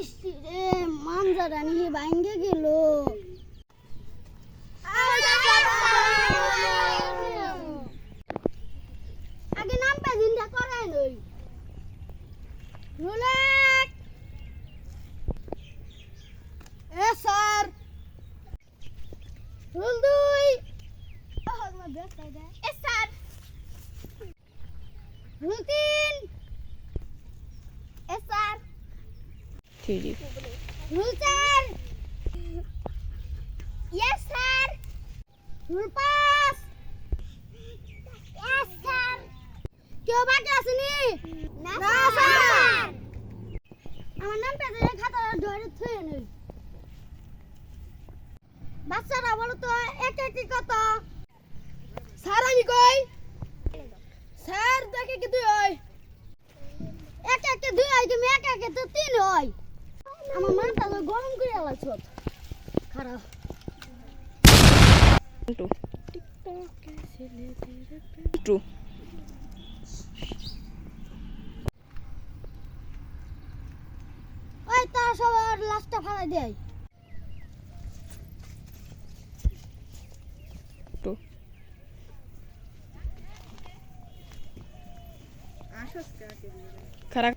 ইস্তি রে মানজারা নিয়ে ভাঙ্গে গেল। আগে নাম পেজিনটা করাই নই রুলেট। এ স্যার রুল দুই। এ স্যার রুল তিন। এ স্যার রুল চার। ইয়েস স্যার রুল পাঁচ। ইয়েস স্যার কেউ বাকি আসেনি? না স্যার। আমার নাম পেজের খাতা ধরে থুয়ে নেই। বাচ্চারা বলো তো এক একই কত? স্যার আমি কই স্যার দেখে কি দুই হয়? এক একে দুই হয়, তুমি এক একে তো তিন হয়। আমার মাথা তো গরম করে লাগছ। খারাপ ওই তার সবার লাস্টটা ফালাই দেয়। খারাপ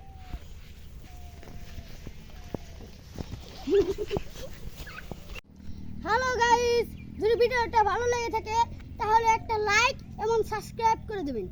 হ্যালো গাইস, যদি ভিডিওটা ভালো লেগে থাকে তাহলে একটা লাইক এবং সাবস্ক্রাইব করে দেবেন।